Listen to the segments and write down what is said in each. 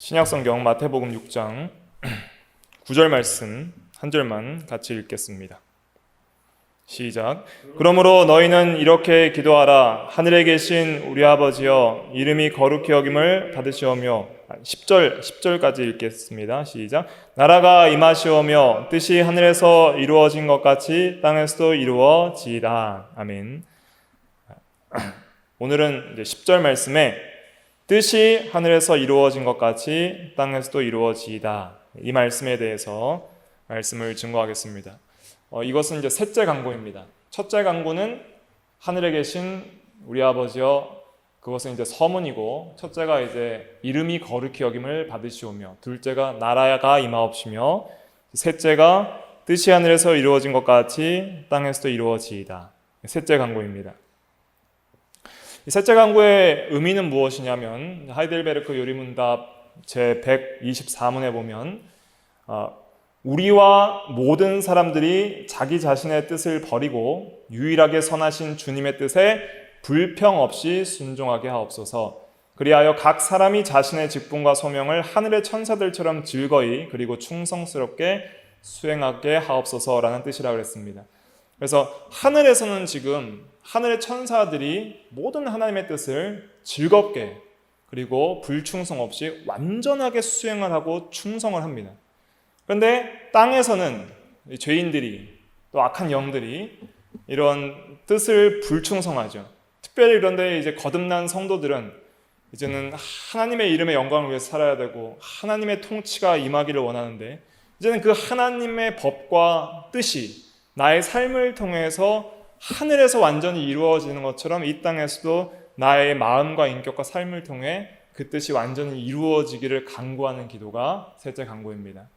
신약성경 마태복음 6장 9절 말씀 한 절만 같이 읽겠습니다. 시작. 그러므로 너희는 이렇게 기도하라. 하늘에 계신 우리 아버지여, 이름이 거룩히 여김을 받으시오며. 10절까지 읽겠습니다. 시작. 나라가 임하시오며 뜻이 하늘에서 이루어진 것 같이 땅에서도 이루어지이다. 아멘. 오늘은 이제 10절 말씀에 뜻이 하늘에서 이루어진 것 같이 땅에서도 이루어지이다. 이 말씀에 대해서 말씀을 증거하겠습니다. 이것은 이제 셋째 강구입니다. 첫째 강구는 하늘에 계신 우리 아버지여, 그것은 이제 서문이고, 첫째가 이제 이름이 거룩히 여김을 받으시오며, 둘째가 나라가 임하옵시며, 셋째가 뜻이 하늘에서 이루어진 것 같이 땅에서도 이루어지이다. 셋째 강구입니다. 이 셋째 강구의 의미는 무엇이냐면, 하이델베르크 요리문답 제 124문에 보면 우리와 모든 사람들이 자기 자신의 뜻을 버리고 유일하게 선하신 주님의 뜻에 불평 없이 순종하게 하옵소서. 그리하여 각 사람이 자신의 직분과 소명을 하늘의 천사들처럼 즐거이 그리고 충성스럽게 수행하게 하옵소서라는 뜻이라고 그랬습니다. 그래서 하늘에서는 지금 하늘의 천사들이 모든 하나님의 뜻을 즐겁게 그리고 불충성 없이 완전하게 수행을 하고 충성을 합니다. 그런데 땅에서는 죄인들이, 또 악한 영들이 이런 뜻을 불충성하죠. 특별히 그런데 이제 거듭난 성도들은 이제는 하나님의 이름의 영광을 위해서 살아야 되고 하나님의 통치가 임하기를 원하는데, 이제는 그 하나님의 법과 뜻이 나의 삶을 통해서 하늘에서 완전히 이루어지는 것처럼 이 땅에서도 나의 마음과 인격과 삶을 통해 그 뜻이 완전히 이루어지기를 간구하는 기도가 셋째 간구입니다.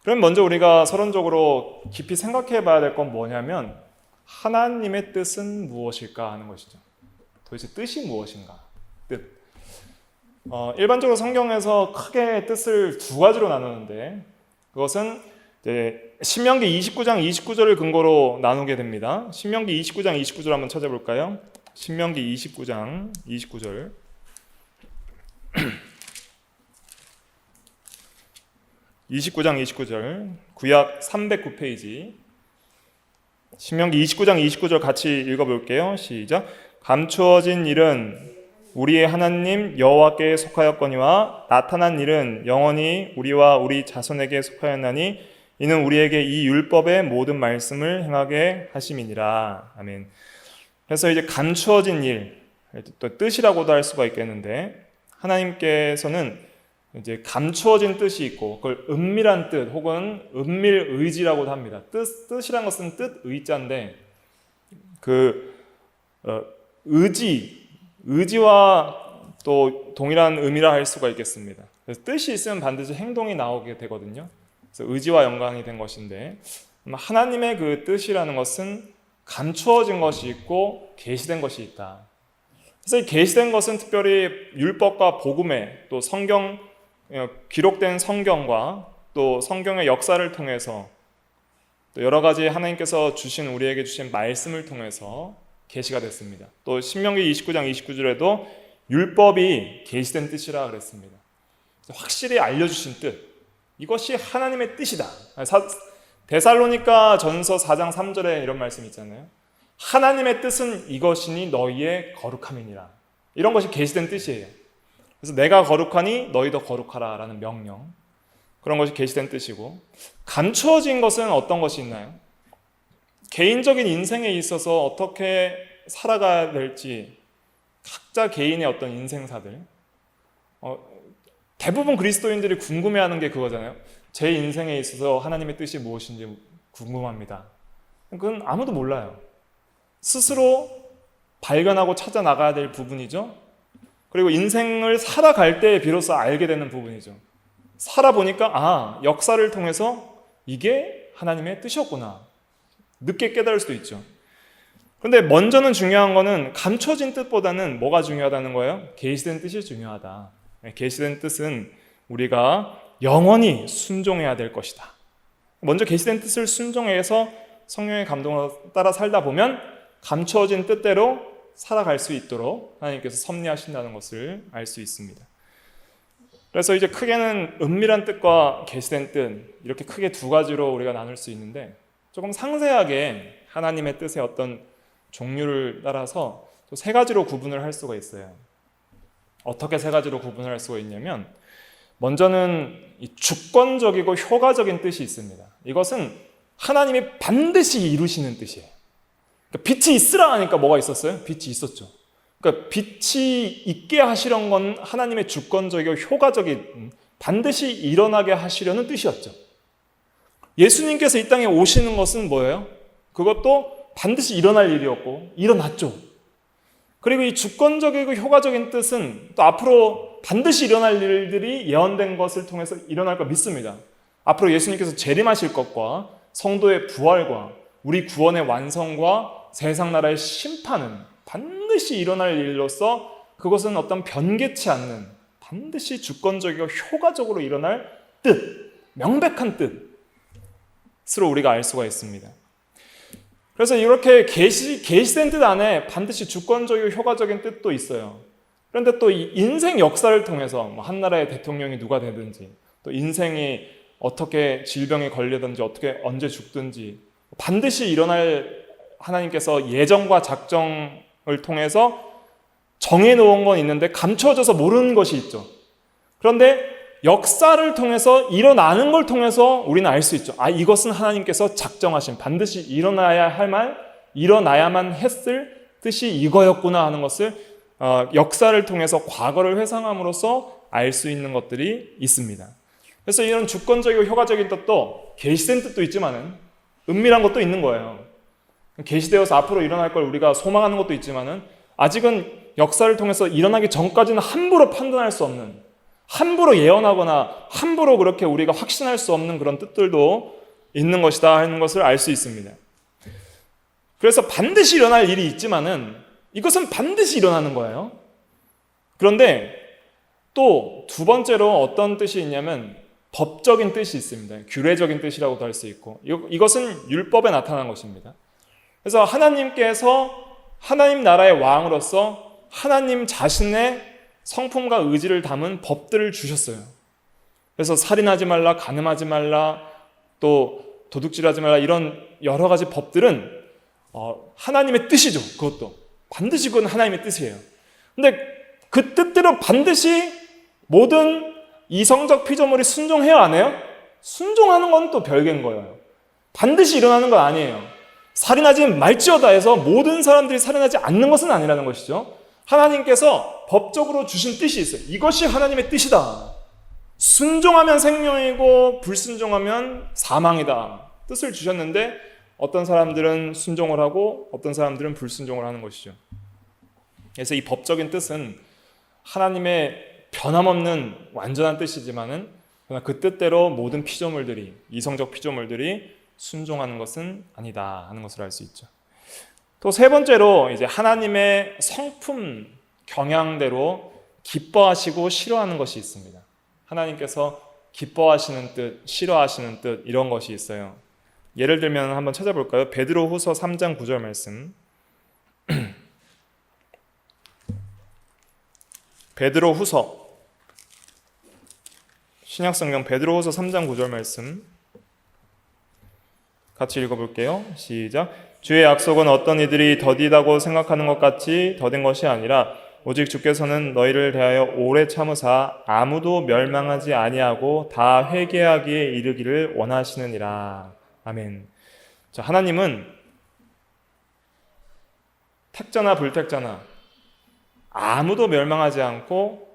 그럼 먼저 우리가 서론적으로 깊이 생각해 봐야 될 건 뭐냐면, 하나님의 뜻은 무엇일까 하는 것이죠. 도대체 뜻이 무엇인가? 뜻. 일반적으로 성경에서 크게 뜻을 두 가지로 나누는데, 그것은 신명기 29장 29절을 근거로 나누게 됩니다. 신명기 29장 29절 한번 찾아볼까요? 신명기 29장 29절. 구약 309페이지. 신명기 29장 29절 같이 읽어볼게요. 시작. 감추어진 일은 우리의 하나님 여호와께 속하였거니와 나타난 일은 영원히 우리와 우리 자손에게 속하였나니 이는 우리에게 이 율법의 모든 말씀을 행하게 하심이니라. 아멘. 그래서 이제 감추어진 일, 또 뜻이라고도 할 수가 있겠는데, 하나님께서는 이제 감추어진 뜻이 있고 그걸 은밀한 뜻 혹은 은밀 의지라고도 합니다. 뜻이란 것은 뜻 의자인데, 의지와 또 동일한 의미라 할 수가 있겠습니다. 그래서 뜻이 있으면 반드시 행동이 나오게 되거든요. 그래서 의지와 연관이 된 것인데, 하나님의 그 뜻이라는 것은 감추어진 것이 있고 계시된 것이 있다. 그래서 이 계시된 것은 특별히 율법과 복음에, 또 성경, 기록된 성경과 또 성경의 역사를 통해서, 또 여러 가지 하나님께서 주신, 우리에게 주신 말씀을 통해서 계시가 됐습니다. 또 신명기 29장 29절에도 율법이 계시된 뜻이라 그랬습니다. 확실히 알려주신 뜻, 이것이 하나님의 뜻이다. 데살로니가 전서 4장 3절에 이런 말씀이 있잖아요. 하나님의 뜻은 이것이니 너희의 거룩함이니라. 이런 것이 계시된 뜻이에요. 그래서 내가 거룩하니 너희도 거룩하라 라는 명령, 그런 것이 계시된 뜻이고, 감추어진 것은 어떤 것이 있나요? 개인적인 인생에 있어서 어떻게 살아가야 될지 각자 개인의 어떤 인생사들, 대부분 그리스도인들이 궁금해하는 게 그거잖아요. 제 인생에 있어서 하나님의 뜻이 무엇인지 궁금합니다. 그건 아무도 몰라요. 스스로 발견하고 찾아 나가야 될 부분이죠. 그리고 인생을 살아갈 때 비로소 알게 되는 부분이죠. 살아보니까 역사를 통해서 이게 하나님의 뜻이었구나, 늦게 깨달을 수도 있죠. 그런데 먼저는 중요한 거는 감춰진 뜻보다는 뭐가 중요하다는 거예요? 계시된 뜻이 중요하다. 계시된 뜻은 우리가 영원히 순종해야 될 것이다. 먼저 계시된 뜻을 순종해서 성령의 감동을 따라 살다 보면 감추어진 뜻대로 살아갈 수 있도록 하나님께서 섭리하신다는 것을 알 수 있습니다. 그래서 이제 크게는 은밀한 뜻과 계시된 뜻, 이렇게 크게 두 가지로 우리가 나눌 수 있는데, 조금 상세하게 하나님의 뜻의 어떤 종류를 따라서 또 세 가지로 구분을 할 수가 있어요. 어떻게 세 가지로 구분을 할 수가 있냐면, 먼저는 이 주권적이고 효과적인 뜻이 있습니다. 이것은 하나님이 반드시 이루시는 뜻이에요. 그러니까 빛이 있으라 하니까 뭐가 있었어요? 빛이 있었죠. 그러니까 빛이 있게 하시려는 건 하나님의 주권적이고 효과적인, 반드시 일어나게 하시려는 뜻이었죠. 예수님께서 이 땅에 오시는 것은 뭐예요? 그것도 반드시 일어날 일이었고 일어났죠. 그리고 이 주권적이고 효과적인 뜻은 또 앞으로 반드시 일어날 일들이 예언된 것을 통해서 일어날 걸 믿습니다. 앞으로 예수님께서 재림하실 것과 성도의 부활과 우리 구원의 완성과 세상 나라의 심판은 반드시 일어날 일로서 그것은 어떤 변개치 않는 반드시 주권적이고 효과적으로 일어날 뜻, 명백한 뜻으로 우리가 알 수가 있습니다. 그래서 이렇게 계시된 뜻 안에 반드시 주권적이고 효과적인 뜻도 있어요. 그런데 또 이 인생 역사를 통해서 한 나라의 대통령이 누가 되든지, 또 인생이 어떻게 질병에 걸리든지, 어떻게 언제 죽든지 반드시 일어날 하나님께서 예정과 작정을 통해서 정해놓은 건 있는데 감춰져서 모르는 것이 있죠. 그런데 역사를 통해서 일어나는 걸 통해서 우리는 알 수 있죠. 이것은 하나님께서 작정하신, 반드시 일어나야 할 말, 일어나야만 했을 뜻이 이거였구나 하는 것을 역사를 통해서 과거를 회상함으로써 알 수 있는 것들이 있습니다. 그래서 이런 주권적이고 효과적인 뜻도 계시된 뜻도 있지만은 은밀한 것도 있는 거예요. 계시되어서 앞으로 일어날 걸 우리가 소망하는 것도 있지만은 아직은 역사를 통해서 일어나기 전까지는 함부로 판단할 수 없는, 함부로 예언하거나 함부로 그렇게 우리가 확신할 수 없는 그런 뜻들도 있는 것이다 하는 것을 알 수 있습니다. 그래서 반드시 일어날 일이 있지만은 이것은 반드시 일어나는 거예요. 그런데 또 두 번째로 어떤 뜻이 있냐면 법적인 뜻이 있습니다. 규례적인 뜻이라고도 할 수 있고, 이것은 율법에 나타난 것입니다. 그래서 하나님께서 하나님 나라의 왕으로서 하나님 자신의 성품과 의지를 담은 법들을 주셨어요. 그래서 살인하지 말라, 간음하지 말라, 또 도둑질하지 말라, 이런 여러 가지 법들은 하나님의 뜻이죠. 그것도 반드시 그건 하나님의 뜻이에요. 근데 그 뜻대로 반드시 모든 이성적 피조물이 순종해야 안 해요? 순종하는 건 또 별개인 거예요. 반드시 일어나는 건 아니에요. 살인하지 말지어다 해서 모든 사람들이 살인하지 않는 것은 아니라는 것이죠. 하나님께서 법적으로 주신 뜻이 있어요. 이것이 하나님의 뜻이다. 순종하면 생명이고 불순종하면 사망이다. 뜻을 주셨는데 어떤 사람들은 순종을 하고 어떤 사람들은 불순종을 하는 것이죠. 그래서 이 법적인 뜻은 하나님의 변함없는 완전한 뜻이지만은 그러나 그 뜻대로 모든 피조물들이, 이성적 피조물들이 순종하는 것은 아니다 하는 것을 알 수 있죠. 또 세 번째로 이제 하나님의 성품 경향대로 기뻐하시고 싫어하는 것이 있습니다. 하나님께서 기뻐하시는 뜻, 싫어하시는 뜻, 이런 것이 있어요. 예를 들면 한번 찾아볼까요? 베드로후서 3장 9절 말씀. 베드로후서, 신약성경 베드로후서 3장 9절 말씀 같이 읽어볼게요. 시작. 주의 약속은 어떤 이들이 더디다고 생각하는 것 같이 더딘 것이 아니라 오직 주께서는 너희를 대하여 오래 참으사 아무도 멸망하지 아니하고 다 회개하기에 이르기를 원하시느니라. 아멘. 자, 하나님은 택자나 불택자나 아무도 멸망하지 않고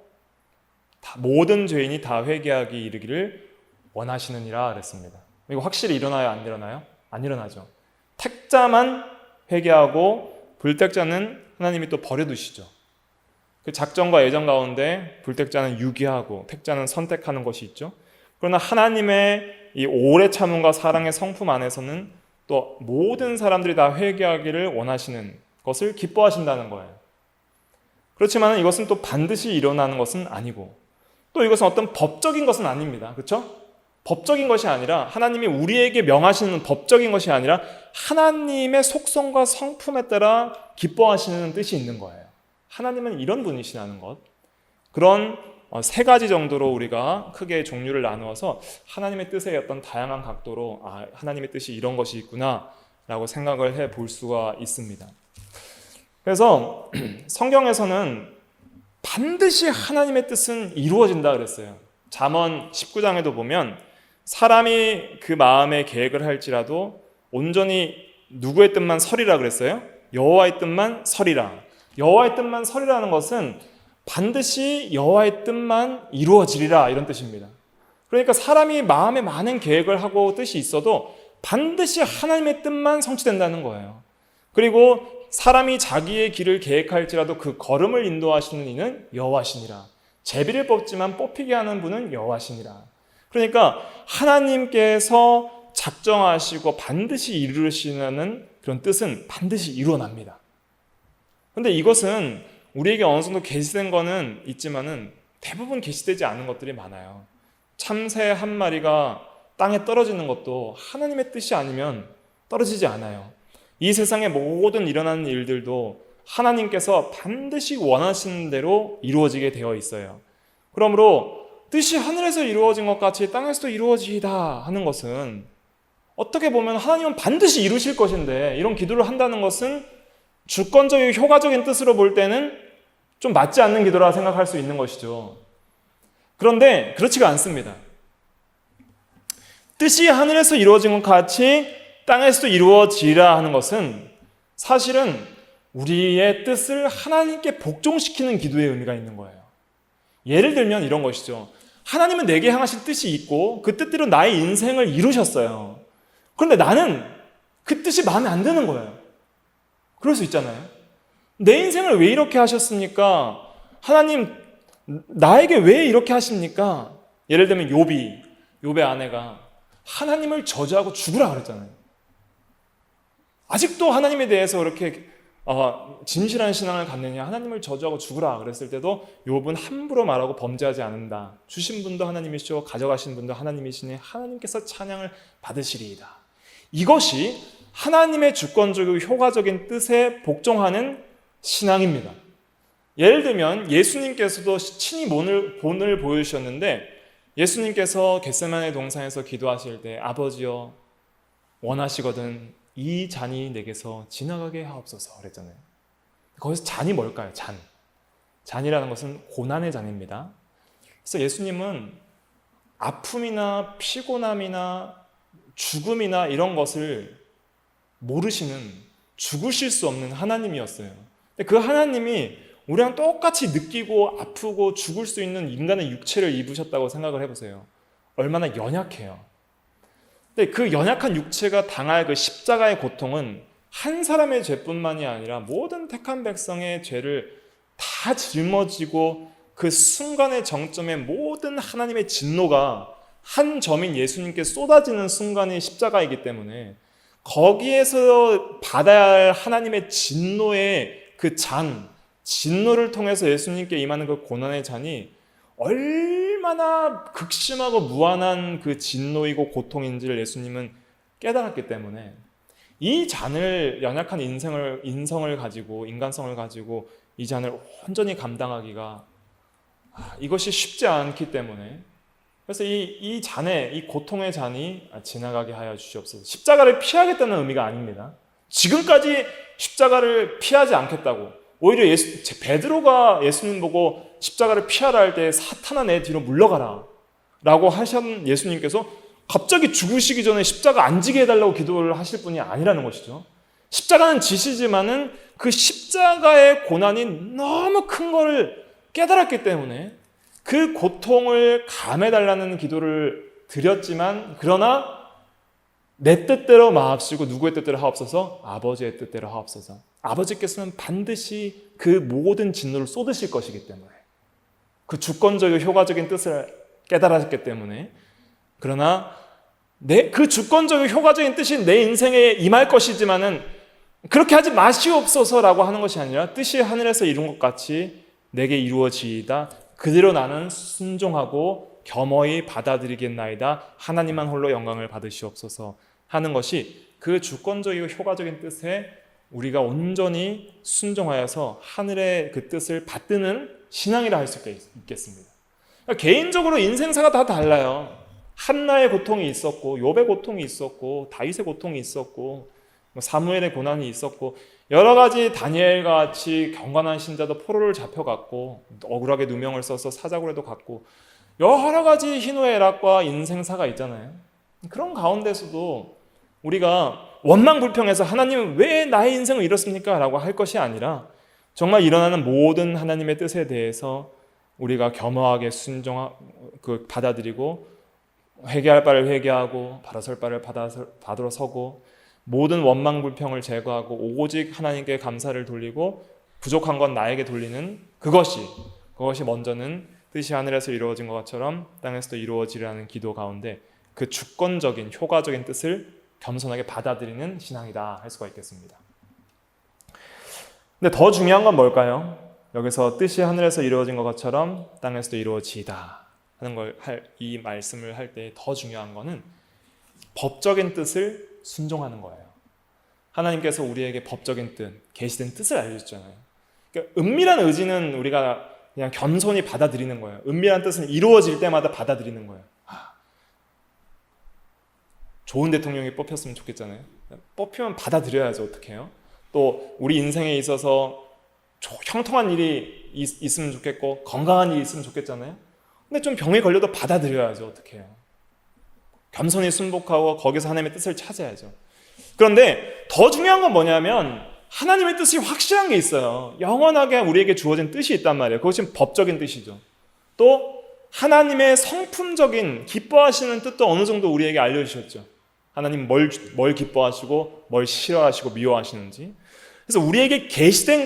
모든 죄인이 다 회개하기 이르기를 원하시느니라 그랬습니다. 이거 확실히 일어나요? 안 일어나요? 안 일어나죠. 택자만 회개하고 불택자는 하나님이 또 버려두시죠. 그 작정과 예정 가운데 불택자는 유기하고 택자는 선택하는 것이 있죠. 그러나 하나님의 이 오래 참음과 사랑의 성품 안에서는 또 모든 사람들이 다 회개하기를 원하시는 것을 기뻐하신다는 거예요. 그렇지만 이것은 또 반드시 일어나는 것은 아니고 또 이것은 어떤 법적인 것은 아닙니다. 그렇죠? 법적인 것이 아니라 하나님이 우리에게 명하시는 법적인 것이 아니라 하나님의 속성과 성품에 따라 기뻐하시는 뜻이 있는 거예요. 하나님은 이런 분이시라는 것, 그런 세 가지 정도로 우리가 크게 종류를 나누어서 하나님의 뜻의 어떤 다양한 각도로 하나님의 뜻이 이런 것이 있구나 라고 생각을 해 볼 수가 있습니다. 그래서 성경에서는 반드시 하나님의 뜻은 이루어진다 그랬어요. 잠언 19장에도 보면 사람이 그 마음의 계획을 할지라도 온전히 누구의 뜻만 설이라 그랬어요? 여호와의 뜻만 설이라. 여호와의 뜻만 설이라는 것은 반드시 여호와의 뜻만 이루어지리라 이런 뜻입니다. 그러니까 사람이 마음에 많은 계획을 하고 뜻이 있어도 반드시 하나님의 뜻만 성취된다는 거예요. 그리고 사람이 자기의 길을 계획할지라도 그 걸음을 인도하시는 이는 여호와시니라. 제비를 뽑지만 뽑히게 하는 분은 여호와시니라. 그러니까 하나님께서 작정하시고 반드시 이루시는 그런 뜻은 반드시 이루어납니다. 그런데 이것은 우리에게 어느 정도 계시된 거는 있지만은 대부분 계시되지 않은 것들이 많아요. 참새 한 마리가 땅에 떨어지는 것도 하나님의 뜻이 아니면 떨어지지 않아요. 이 세상의 모든 일어나는 일들도 하나님께서 반드시 원하시는 대로 이루어지게 되어 있어요. 그러므로 뜻이 하늘에서 이루어진 것 같이 땅에서도 이루어지이다 하는 것은 어떻게 보면 하나님은 반드시 이루실 것인데 이런 기도를 한다는 것은 주권적이고 효과적인 뜻으로 볼 때는 좀 맞지 않는 기도라 생각할 수 있는 것이죠. 그런데 그렇지가 않습니다. 뜻이 하늘에서 이루어진 것 같이 땅에서도 이루어지라 하는 것은 사실은 우리의 뜻을 하나님께 복종시키는 기도의 의미가 있는 거예요. 예를 들면 이런 것이죠. 하나님은 내게 향하실 뜻이 있고 그 뜻대로 나의 인생을 이루셨어요. 그런데 나는 그 뜻이 마음에 안 드는 거예요. 그럴 수 있잖아요. 내 인생을 왜 이렇게 하셨습니까? 하나님 나에게 왜 이렇게 하십니까? 예를 들면 욥의 아내가 하나님을 저주하고 죽으라 그랬잖아요. 아직도 하나님에 대해서 그렇게 진실한 신앙을 갖느냐, 하나님을 저주하고 죽으라 그랬을 때도 욥은 함부로 말하고 범죄하지 않는다. 주신 분도 하나님이시오 가져가신 분도 하나님이시니 하나님께서 찬양을 받으시리이다. 이것이 하나님의 주권적이고 효과적인 뜻에 복종하는 신앙입니다. 예를 들면 예수님께서도 친히 본을 보여주셨는데 예수님께서 겟세마네 동산에서 기도하실 때 아버지여 원하시거든 이 잔이 내게서 지나가게 하옵소서 그랬잖아요. 거기서 잔이 뭘까요? 잔이라는 것은 고난의 잔입니다. 그래서 예수님은 아픔이나 피곤함이나 죽음이나 이런 것을 모르시는 죽으실 수 없는 하나님이었어요. 근데 그 하나님이 우리랑 똑같이 느끼고 아프고 죽을 수 있는 인간의 육체를 입으셨다고 생각을 해보세요. 얼마나 연약해요. 근데 그 연약한 육체가 당할 그 십자가의 고통은 한 사람의 죄뿐만이 아니라 모든 택한 백성의 죄를 다 짊어지고 그 순간의 정점에 모든 하나님의 진노가 한 점인 예수님께 쏟아지는 순간이 십자가이기 때문에 거기에서 받아야 할 하나님의 진노의 그 진노를 통해서 예수님께 임하는 그 고난의 잔이 얼마나 극심하고 무한한 그 진노이고 고통인지를 예수님은 깨달았기 때문에 이 잔을 연약한 인성을 가지고 인간성을 가지고 이 잔을 온전히 감당하기가 이것이 쉽지 않기 때문에 그래서 이 잔에 이 고통의 잔이 지나가게 하여 주시옵소서. 십자가를 피하겠다는 의미가 아닙니다. 지금까지 십자가를 피하지 않겠다고 오히려 베드로가 예수님 보고 십자가를 피하라 할 때 사탄아 내 뒤로 물러가라 라고 하신 예수님께서 갑자기 죽으시기 전에 십자가 안 지게 해달라고 기도를 하실 분이 아니라는 것이죠. 십자가는 지시지만은 그 십자가의 고난이 너무 큰 거를 깨달았기 때문에 그 고통을 감해달라는 기도를 드렸지만 그러나 내 뜻대로 마옵시고 누구의 뜻대로 하옵소서? 아버지의 뜻대로 하옵소서. 아버지께서는 반드시 그 모든 진노를 쏟으실 것이기 때문에 그 주권적이고 효과적인 뜻을 깨달았기 때문에 그러나 그 주권적이고 효과적인 뜻이 내 인생에 임할 것이지만은 그렇게 하지 마시옵소서라고 하는 것이 아니라 뜻이 하늘에서 이룬 것 같이 내게 이루어지이다. 그대로 나는 순종하고 겸허히 받아들이겠나이다. 하나님만 홀로 영광을 받으시옵소서 하는 것이 그 주권적이고 효과적인 뜻에 우리가 온전히 순종하여서 하늘의 그 뜻을 받드는 신앙이라 할 수 있겠습니다. 개인적으로 인생사가 다 달라요. 한나의 고통이 있었고, 욥의 고통이 있었고, 다윗의 고통이 있었고, 사무엘의 고난이 있었고, 여러 가지 다니엘과 같이 경건한 신자도 포로를 잡혀갔고, 억울하게 누명을 써서 사자굴에도 갔고, 여러 가지 희노애락과 인생사가 있잖아요. 그런 가운데서도 우리가 원망불평해서 하나님은 왜 나의 인생을 이렇습니까? 라고 할 것이 아니라 정말 일어나는 모든 하나님의 뜻에 대해서 우리가 겸허하게 받아들이고 회개할 바를 회개하고 받아설 바를 받으러 서고 모든 원망불평을 제거하고 오직 하나님께 감사를 돌리고 부족한 건 나에게 돌리는 그것이 먼저는 뜻이 하늘에서 이루어진 것처럼 땅에서도 이루어지라는 기도 가운데 그 주권적인 효과적인 뜻을 겸손하게 받아들이는 신앙이다 할 수가 있겠습니다. 근데 더 중요한 건 뭘까요? 여기서 뜻이 하늘에서 이루어진 것처럼 땅에서도 이루어지다 하는 이 말씀을 할 때 더 중요한 거는 법적인 뜻을 순종하는 거예요. 하나님께서 우리에게 법적인 뜻, 계시된 뜻을 알려주잖아요. 그러니까 은밀한 의지는 우리가 그냥 겸손히 받아들이는 거예요. 은밀한 뜻은 이루어질 때마다 받아들이는 거예요. 좋은 대통령이 뽑혔으면 좋겠잖아요. 뽑히면 받아들여야죠. 어떻게 해요? 또 우리 인생에 있어서 형통한 일이 있으면 좋겠고 건강한 일이 있으면 좋겠잖아요. 근데 좀 병에 걸려도 받아들여야죠. 어떻게 해요? 겸손히 순복하고 거기서 하나님의 뜻을 찾아야죠. 그런데 더 중요한 건 뭐냐면 하나님의 뜻이 확실한 게 있어요. 영원하게 우리에게 주어진 뜻이 있단 말이에요. 그것이 법적인 뜻이죠. 또 하나님의 성품적인 기뻐하시는 뜻도 어느 정도 우리에게 알려주셨죠. 하나님 뭘 기뻐하시고 뭘 싫어하시고 미워하시는지. 그래서 우리에게 계시된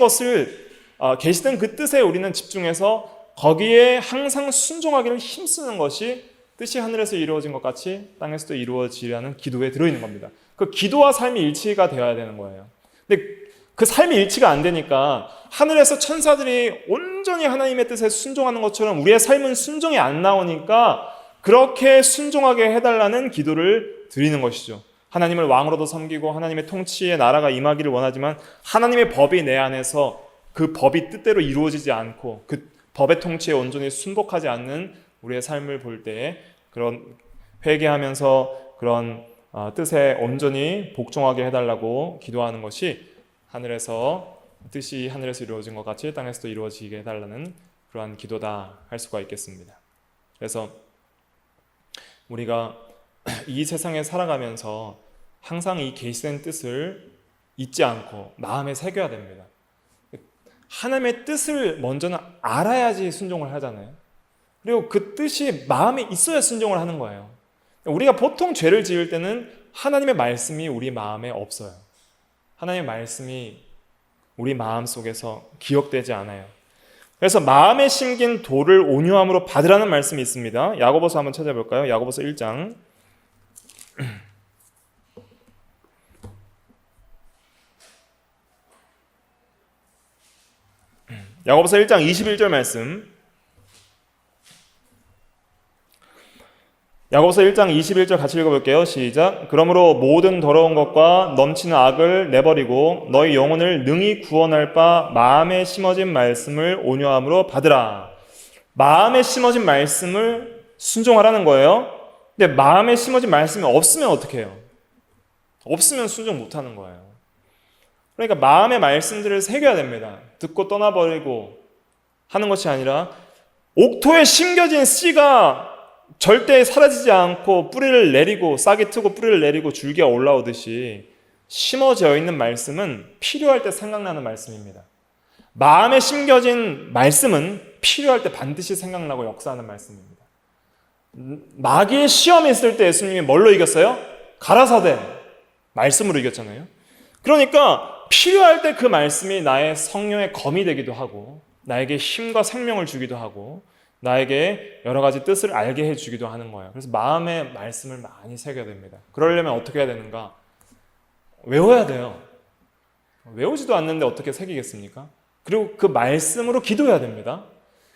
그 뜻에 우리는 집중해서 거기에 항상 순종하기를 힘쓰는 것이 뜻이 하늘에서 이루어진 것 같이 땅에서도 이루어지라는 기도에 들어있는 겁니다. 그 기도와 삶이 일치가 되어야 되는 거예요. 근데 그 삶이 일치가 안 되니까 하늘에서 천사들이 온전히 하나님의 뜻에 순종하는 것처럼 우리의 삶은 순종이 안 나오니까 그렇게 순종하게 해달라는 기도를 드리는 것이죠. 하나님을 왕으로도 섬기고 하나님의 통치의 나라가 임하기를 원하지만 하나님의 법이 내 안에서 그 법이 뜻대로 이루어지지 않고 그 법의 통치에 온전히 순복하지 않는 우리의 삶을 볼 때에 그런 회개하면서 그런 뜻에 온전히 복종하게 해달라고 기도하는 것이 뜻이 하늘에서 이루어진 것 같이 땅에서도 이루어지게 해달라는 그러한 기도다 할 수가 있겠습니다. 그래서 우리가 이 세상에 살아가면서 항상 이 계시된 뜻을 잊지 않고 마음에 새겨야 됩니다. 하나님의 뜻을 먼저는 알아야지 순종을 하잖아요. 그리고 그 뜻이 마음에 있어야 순종을 하는 거예요. 우리가 보통 죄를 지을 때는 하나님의 말씀이 우리 마음에 없어요. 하나님의 말씀이 우리 마음 속에서 기억되지 않아요. 그래서 마음에 심긴 돌을 온유함으로 받으라는 말씀이 있습니다. 야고보서 한번 찾아볼까요? 야고보서 1장 야고보서 1장 21절 말씀. 야고보서 1장 21절 같이 읽어볼게요. 시작. 그러므로 모든 더러운 것과 넘치는 악을 내버리고 너희 영혼을 능히 구원할 바 마음에 심어진 말씀을 온유함으로 받으라. 마음에 심어진 말씀을 순종하라는 거예요. 근데 마음에 심어진 말씀이 없으면 어떻게 해요? 없으면 순종 못하는 거예요. 그러니까 마음의 말씀들을 새겨야 됩니다. 듣고 떠나버리고 하는 것이 아니라 옥토에 심겨진 씨가 절대 사라지지 않고 뿌리를 내리고 싹이 트고 뿌리를 내리고 줄기가 올라오듯이 심어져 있는 말씀은 필요할 때 생각나는 말씀입니다. 마음에 심겨진 말씀은 필요할 때 반드시 생각나고 역사하는 말씀입니다. 마귀의 시험이 있을 때 예수님이 뭘로 이겼어요? 가라사대 말씀으로 이겼잖아요. 그러니까 필요할 때 그 말씀이 나의 성령의 검이 되기도 하고 나에게 힘과 생명을 주기도 하고 나에게 여러 가지 뜻을 알게 해주기도 하는 거예요. 그래서 마음의 말씀을 많이 새겨야 됩니다. 그러려면 어떻게 해야 되는가? 외워야 돼요. 외우지도 않는데 어떻게 새기겠습니까? 그리고 그 말씀으로 기도해야 됩니다.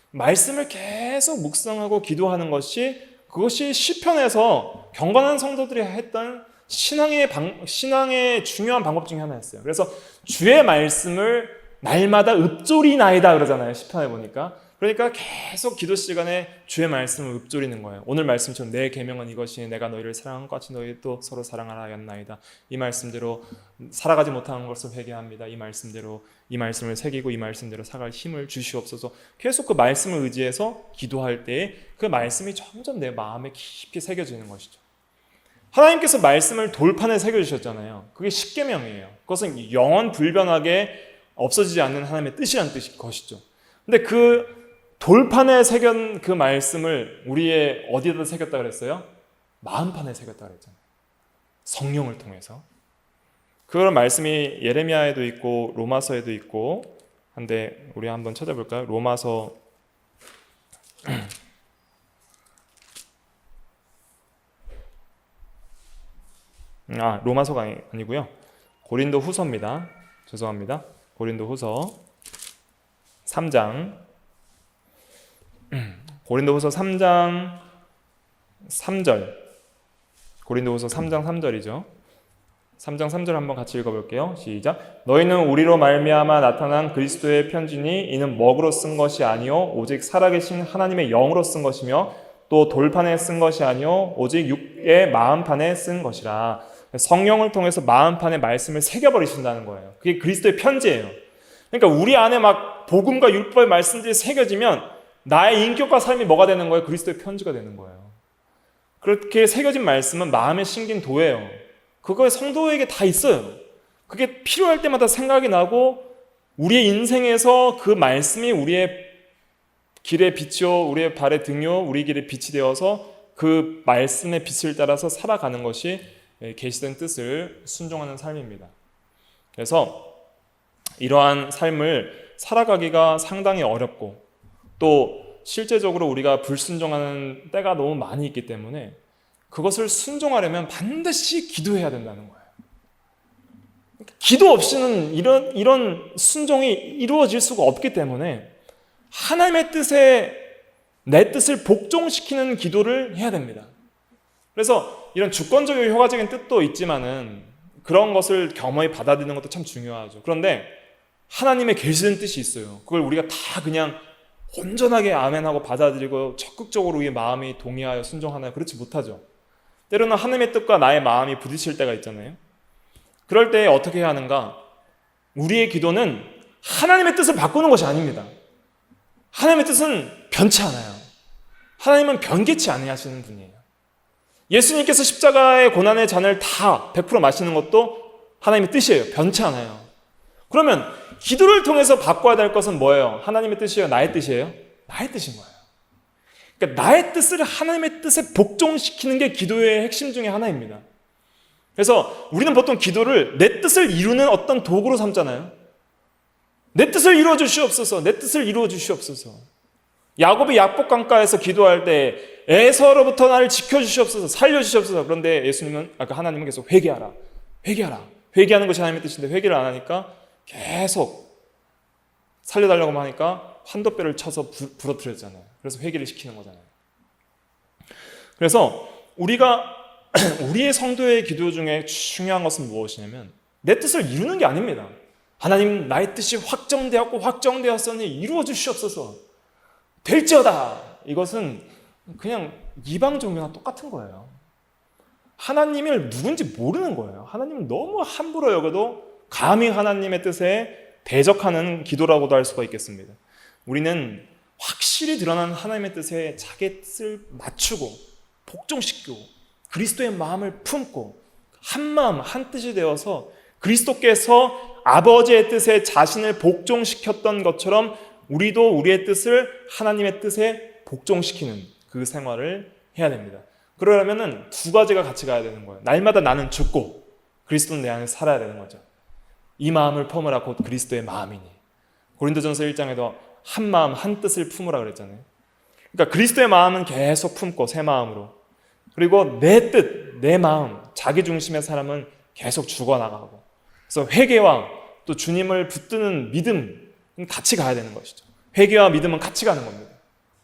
말씀을 계속 묵상하고 기도하는 그것이 시편에서 경건한 성도들이 했던 신앙의 중요한 방법 중에 하나였어요. 그래서 주의 말씀을 날마다 읊조리나이다 그러잖아요. 시편에 보니까 그러니까 계속 기도 시간에 주의 말씀을 읊조리는 거예요. 오늘 말씀처럼 내 계명은 이것이 내가 너희를 사랑한 것 같이 너희도 서로 사랑하라 하였나이다. 이 말씀대로 살아가지 못하는 것을 회개합니다. 이 말씀대로 이 말씀을 새기고 이 말씀대로 살아갈 힘을 주시옵소서. 계속 그 말씀을 의지해서 기도할 때에 그 말씀이 점점 내 마음에 깊이 새겨지는 것이죠. 하나님께서 말씀을 돌판에 새겨주셨잖아요. 그게 십계명이에요. 그것은 영원 불변하게 없어지지 않는 하나님의 뜻이라는 것이죠. 근데 그 돌판에 새긴 그 말씀을 우리의 어디에다 새겼다 그랬어요? 마음판에 새겼다 그랬잖아요. 성령을 통해서. 그런 말씀이 예레미야에도 있고 로마서에도 있고 한데 우리 한번 찾아볼까요? 로마서 로마서가 아니고요. 고린도 후서입니다. 죄송합니다. 고린도 후서 3장 고린도후서 3장 3절 고린도후서 3장 3절이죠. 3장 3절 한번 같이 읽어볼게요. 시작. 너희는 우리로 말미암아 나타난 그리스도의 편지니 이는 먹으로 쓴 것이 아니요 오직 살아계신 하나님의 영으로 쓴 것이며 또 돌판에 쓴 것이 아니요 오직 육의 마음판에 쓴 것이라. 성령을 통해서 마음판에 말씀을 새겨버리신다는 거예요. 그게 그리스도의 편지예요. 그러니까 우리 안에 막 복음과 율법의 말씀들이 새겨지면 나의 인격과 삶이 뭐가 되는 거예요? 그리스도의 편지가 되는 거예요. 그렇게 새겨진 말씀은 마음에 심긴 도예요. 그거 성도에게 다 있어요. 그게 필요할 때마다 생각이 나고 우리의 인생에서 그 말씀이 우리의 길의 빛이요 우리의 발의 등이요 우리 길의 빛이 되어서 그 말씀의 빛을 따라서 살아가는 것이 계시된 뜻을 순종하는 삶입니다. 그래서 이러한 삶을 살아가기가 상당히 어렵고 또 실제적으로 우리가 불순종하는 때가 너무 많이 있기 때문에 그것을 순종하려면 반드시 기도해야 된다는 거예요. 기도 없이는 이런 순종이 이루어질 수가 없기 때문에 하나님의 뜻에 내 뜻을 복종시키는 기도를 해야 됩니다. 그래서 이런 주권적이고 효과적인 뜻도 있지만은 그런 것을 겸허히 받아들이는 것도 참 중요하죠. 그런데 하나님의 계시된 뜻이 있어요. 그걸 우리가 다 그냥 온전하게 아멘하고 받아들이고 적극적으로 우리의 마음이 동의하여 순종하나요? 그렇지 못하죠. 때로는 하나님의 뜻과 나의 마음이 부딪힐 때가 있잖아요. 그럴 때 어떻게 해야 하는가? 우리의 기도는 하나님의 뜻을 바꾸는 것이 아닙니다. 하나님의 뜻은 변치 않아요. 하나님은 변개치 아니하시는 분이에요. 예수님께서 십자가의 고난의 잔을 다 100% 마시는 것도 하나님의 뜻이에요. 변치 않아요. 그러면 기도를 통해서 바꿔야 될 것은 뭐예요? 하나님의 뜻이에요? 나의 뜻이에요? 나의 뜻인 거예요. 그러니까 나의 뜻을 하나님의 뜻에 복종시키는 게 기도의 핵심 중에 하나입니다. 그래서 우리는 보통 기도를 내 뜻을 이루는 어떤 도구로 삼잖아요. 내 뜻을 이루어 주시옵소서. 내 뜻을 이루어 주시옵소서. 야곱이 약복강가에서 기도할 때 에서로부터 나를 지켜주시옵소서. 살려주시옵소서. 그런데 하나님은 계속 회개하라. 회개하는 것이 하나님의 뜻인데 회개를 안 하니까 계속 살려달라고 하니까 환도뼈를 쳐서 부러뜨렸잖아요. 그래서 회개를 시키는 거잖아요. 그래서 우리가 우리의 성도의 기도 중에 중요한 것은 무엇이냐면 내 뜻을 이루는 게 아닙니다. 하나님 나의 뜻이 확정되었으니 이루어 주시옵소서. 될지어다. 이것은 그냥 이방 종교나 똑같은 거예요. 하나님을 누군지 모르는 거예요. 하나님을 너무 함부로 여겨도 감히 하나님의 뜻에 대적하는 기도라고도 할 수가 있겠습니다. 우리는 확실히 드러난 하나님의 뜻에 자기 뜻을 맞추고 복종시키고 그리스도의 마음을 품고 한 마음 한 뜻이 되어서 그리스도께서 아버지의 뜻에 자신을 복종시켰던 것처럼 우리도 우리의 뜻을 하나님의 뜻에 복종시키는 그 생활을 해야 됩니다. 그러려면 두 가지가 같이 가야 되는 거예요. 날마다 나는 죽고 그리스도는 내 안에 살아야 되는 거죠. 이 마음을 품으라 곧 그리스도의 마음이니. 고린도전서 1장에도 한 마음 한 뜻을 품으라 그랬잖아요. 그러니까 그리스도의 마음은 계속 품고 새 마음으로, 그리고 내 뜻, 내 마음, 자기 중심의 사람은 계속 죽어나가고, 그래서 회개와 또 주님을 붙드는 믿음 같이 가야 되는 것이죠. 회개와 믿음은 같이 가는 겁니다.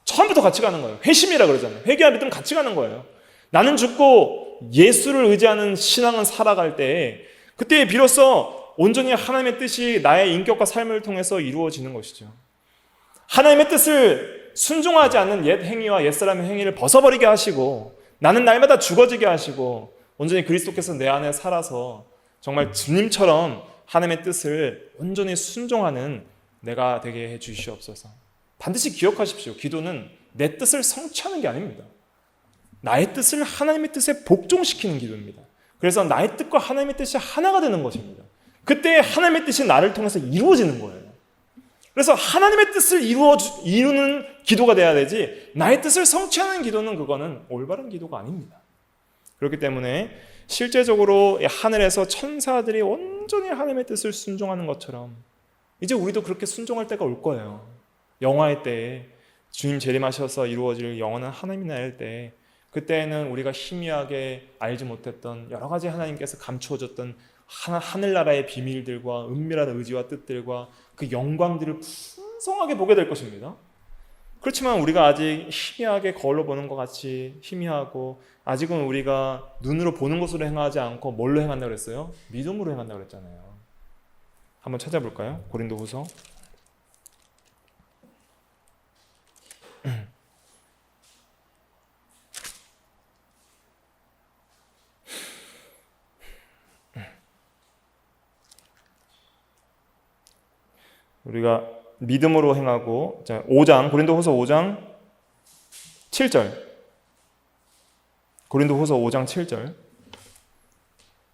처음부터 같이 가는 거예요. 회심이라 그러잖아요. 회개와 믿음은 같이 가는 거예요. 나는 죽고 예수를 의지하는 신앙은 살아갈 때 그때 비로소 온전히 하나님의 뜻이 나의 인격과 삶을 통해서 이루어지는 것이죠. 하나님의 뜻을 순종하지 않는 옛 행위와 옛사람의 행위를 벗어버리게 하시고 나는 날마다 죽어지게 하시고 온전히 그리스도께서 내 안에 살아서 정말 주님처럼 하나님의 뜻을 온전히 순종하는 내가 되게 해 주시옵소서. 반드시 기억하십시오. 기도는 내 뜻을 성취하는 게 아닙니다. 나의 뜻을 하나님의 뜻에 복종시키는 기도입니다. 그래서 나의 뜻과 하나님의 뜻이 하나가 되는 것입니다. 그때 하나님의 뜻이 나를 통해서 이루어지는 거예요. 그래서 하나님의 뜻을 이루는 기도가 돼야 되지 나의 뜻을 성취하는 기도는 그거는 올바른 기도가 아닙니다. 그렇기 때문에 실제적으로 하늘에서 천사들이 온전히 하나님의 뜻을 순종하는 것처럼 이제 우리도 그렇게 순종할 때가 올 거예요. 영화의 때에 주님 재림하셔서 이루어질 영원한 하나님의 나라일 때 그때는 우리가 희미하게 알지 못했던 여러 가지 하나님께서 감추어줬던 하늘나라의 비밀들과 은밀한 의지와 뜻들과 그 영광들을 풍성하게 보게 될 것입니다. 그렇지만 우리가 아직 희미하게 거울로 보는 것 같이 희미하고 아직은 우리가 눈으로 보는 것으로 행하지 않고 뭘로 행한다고 그랬어요? 믿음으로 행한다고 그랬잖아요. 한번 찾아볼까요? 고린도후서 우리가 믿음으로 행하고 5장 고린도후서 5장 7절 고린도후서 5장 7절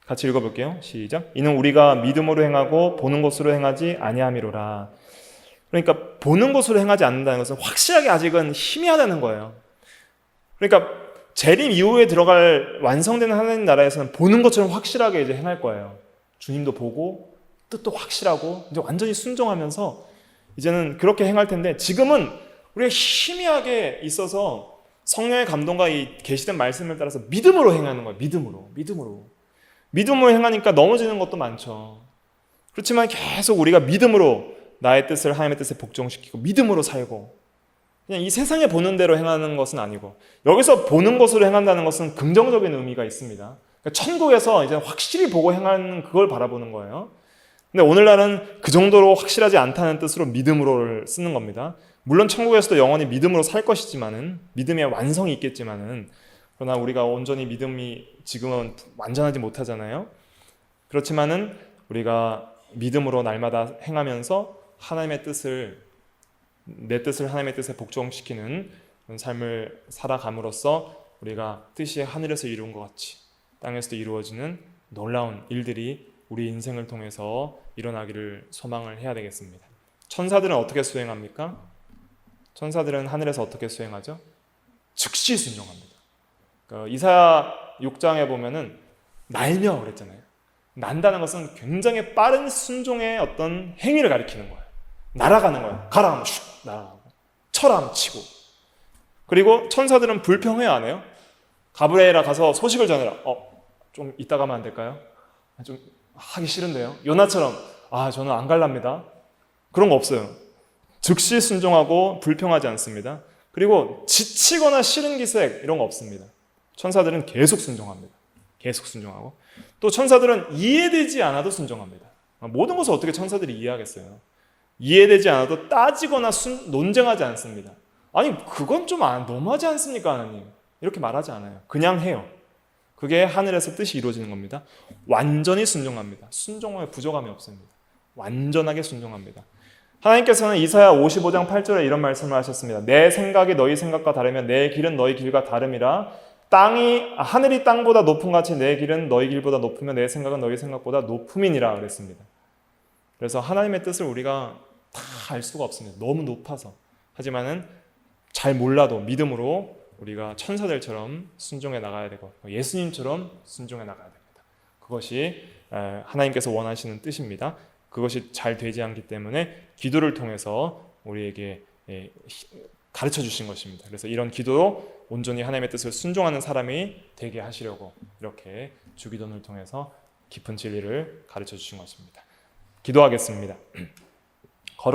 같이 읽어볼게요. 시작. 이는 우리가 믿음으로 행하고 보는 것으로 행하지 아니함이로라. 그러니까 보는 것으로 행하지 않는다는 것은 확실하게 아직은 희미하다는 거예요. 그러니까 재림 이후에 들어갈 완성된 하나님 나라에서는 보는 것처럼 확실하게 이제 행할 거예요. 주님도 보고 뜻도 확실하고 이제 완전히 순종하면서 이제는 그렇게 행할 텐데 지금은 우리가 희미하게 있어서 성령의 감동과 이 계시된 말씀을 따라서 믿음으로 행하는 거예요. 믿음으로 행하니까 넘어지는 것도 많죠. 그렇지만 계속 우리가 믿음으로 나의 뜻을 하나님의 뜻에 복종시키고 믿음으로 살고 그냥 이 세상에 보는 대로 행하는 것은 아니고 여기서 보는 것으로 행한다는 것은 긍정적인 의미가 있습니다. 그러니까 천국에서 이제 확실히 보고 행하는 그걸 바라보는 거예요. 근데 오늘날은 그 정도로 확실하지 않다는 뜻으로 믿음으로를 쓰는 겁니다. 물론 천국에서도 영원히 믿음으로 살 것이지만은 믿음의 완성이 있겠지만은 그러나 우리가 온전히 믿음이 지금은 완전하지 못하잖아요. 그렇지만은 우리가 믿음으로 날마다 행하면서 하나님의 뜻을 내 뜻을 하나님의 뜻에 복종시키는 그런 삶을 살아감으로써 우리가 뜻이 하늘에서 이룬 것 같이 땅에서도 이루어지는 놀라운 일들이 우리 인생을 통해서 일어나기를 소망을 해야 되겠습니다. 천사들은 어떻게 수행합니까? 천사들은 하늘에서 어떻게 수행하죠? 즉시 순종합니다. 그러니까 이사야 6장에 보면은 날며 그랬잖아요. 난다는 것은 굉장히 빠른 순종의 어떤 행위를 가리키는 거예요. 날아가는 거예요. 가라 하면 슉 날아가고 쳐라 하면 치고. 그리고 천사들은 불평해 안 해요. 가브리엘아 가서 소식을 전해라. 좀 이따 가면 안 될까요? 좀 하기 싫은데요. 요나처럼 저는 안 갈랍니다. 그런 거 없어요. 즉시 순종하고 불평하지 않습니다. 그리고 지치거나 싫은 기색 이런 거 없습니다. 천사들은 계속 순종합니다. 계속 순종하고 또 천사들은 이해되지 않아도 순종합니다. 모든 것을 어떻게 천사들이 이해하겠어요? 이해되지 않아도 따지거나 논쟁하지 않습니다. 아니 그건 좀 너무하지 않습니까 하나님? 이렇게 말하지 않아요. 그냥 해요. 그게 하늘에서 뜻이 이루어지는 겁니다. 완전히 순종합니다. 순종에 부족함이 없습니다. 완전하게 순종합니다. 하나님께서는 이사야 55장 8절에 이런 말씀을 하셨습니다. 내 생각이 너희 생각과 다르면 내 길은 너희 길과 다름이라. 하늘이 땅보다 높은 같이 내 길은 너희 길보다 높으며 내 생각은 너희 생각보다 높음이니라 그랬습니다. 그래서 하나님의 뜻을 우리가 다 알 수가 없습니다. 너무 높아서. 하지만은 잘 몰라도 믿음으로 우리가 천사들처럼 순종해 나가야 되고 예수님처럼 순종해 나가야 됩니다. 그것이 하나님께서 원하시는 뜻입니다. 그것이 잘 되지 않기 때문에 기도를 통해서 우리에게 가르쳐 주신 것입니다. 그래서 이런 기도로 온전히 하나님의 뜻을 순종하는 사람이 되게 하시려고 이렇게 주기도문을 통해서 깊은 진리를 가르쳐 주신 것입니다. 기도하겠습니다.